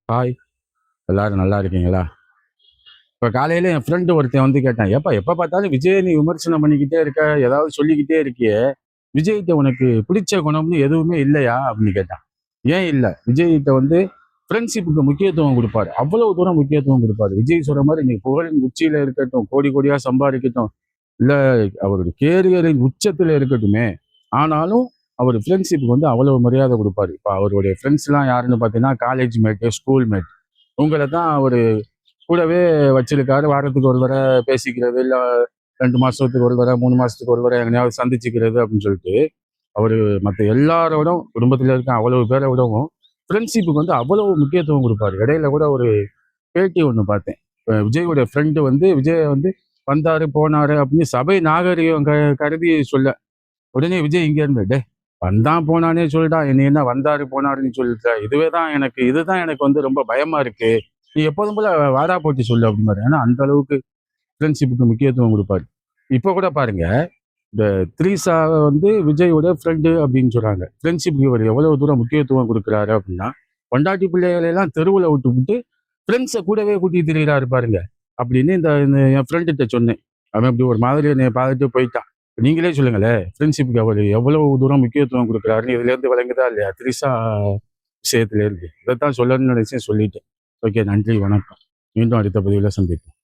Hi! எல்லாரும் நல்லா இருக்கீங்களா? இப்ப காலையில என் ஃப்ரெண்டு ஒருத்தன் வந்து கேட்டான், "ஏப்பா எப்ப பார்த்தாலும் விஜய நீ விமர்சனம் பண்ணிக்கிட்டே இருக்க, ஏதாவது சொல்லிக்கிட்டே இருக்கியே, விஜய்ட்ட உனக்கு பிடிச்ச குணம்னு எதுவுமே இல்லையா?" அப்படின்னு கேட்டான். ஏன் இல்ல? விஜய்ட்ட வந்து ஃப்ரெண்ட்ஷிப்புக்கு முக்கியத்துவம் குடுப்பாரு. அவ்வளவு தூரம் முக்கியத்துவம் குடுப்பாரு. விஜய் சொல்ற மாரி இன்னைக்கு புகழின் உச்சியில இருக்கட்டும், கோடி கோடியா சம்பாதிக்கட்டும், இல்ல அவருடைய கேரியரின் உச்சத்துல இருக்கட்டுமே, ஆனாலும் அவரு ஃப்ரெண்ட்ஷிப்புக்கு வந்து அவ்வளவு மரியாதை குடுப்பாரு. இப்ப அவருடைய ஃப்ரெண்ட்ஸ்லாம் யாருன்னு பார்த்தீங்கன்னா, காலேஜ் மேட்டு, ஸ்கூல் மேட். இவங்கள தான் அவரு கூடவே வச்சிருக்காரு. வாரத்துக்கு ஒரு தடவ பேசிக்கிறது, இல்ல 2 மாசத்துக்கு ஒரு தடவ, 3 மாசத்துக்கு ஒரு தடவ எங்கனையாவது சந்திச்சுக்கிறது அப்படின்னு சொல்லிட்டு, அவரு மத்த எல்லாரோடும் குடும்பத்தில இருக்க அவ்வளவு பேர விடவும், ஃப்ரெண்ட்ஷிப்புக்கு வந்து அவ்வளவு முக்கியத்துவம் குடுப்பாரு. இடையில கூட ஒரு பேட்டி ஒண்ணு பார்த்தேன். விஜயோட ஃப்ரெண்ட் வந்து விஜய வந்து வந்தாரு, போனாரு அப்படின்னு சபை நாகரிகம் கருதி சொல்ல, உடனே விஜய் இங்க இருந்து, "டேய் வந்தான் போனானே சொல்டா, என்னைய என்ன வந்தாரு, போனாருன்னு சொல்லிட்ட. இதுதான் எனக்கு வந்து ரொம்ப பயமா இருக்கு. நீ எப்போதும் போல வாடா போட்டி சொல்லு" அப்படிம்பாரு. ஏன்னா அந்த அளவுக்கு ஃப்ரெண்ட்ஷிப்புக்கு முக்கியத்துவம் குடுப்பாரு. இப்ப கூட பாருங்க, இந்த த்ரீசா வந்து விஜயோட ஃப்ரெண்டு அப்படின்னு சொல்றாங்க. ஃப்ரெண்ட்ஷிப்புக்கு இவரு எவ்வளவு தூரம் முக்கியத்துவம் குடுக்குறாரு அப்படின்னா, பொண்டாட்டி பிள்ளைகளை எல்லாம் தெருவுல விட்டுப்புட்டு, ஃப்ரெண்ட்ஸ கூடவே கூட்டிட்டு திரியிறாரு பாருங்க. அப்படின்னு இந்த இந்த என் ஃப்ரெண்டுட்ட சொன்னேன். அவன் இப்படி ஒரு மாதிரி என்னைய பார்த்துட்டு போயிட்டான். நீங்களே சொல்லுங்களேன், ஃப்ரெண்ட்ஷிப்புக்கு அவரு எவ்வளவு தூரம் முக்கியத்துவம் குடுக்குறாருன்னு இதுலேருந்து விளங்குதா இல்லையா? த்ரிஷா விஷயத்திலேருந்து. இதைத்தான் சொல்லணும்னு நினைச்சேன், சொல்லிட்டேன். ஓகே, நன்றி, வணக்கம். மீண்டும் அடுத்த பதிவுல சந்திப்போம்.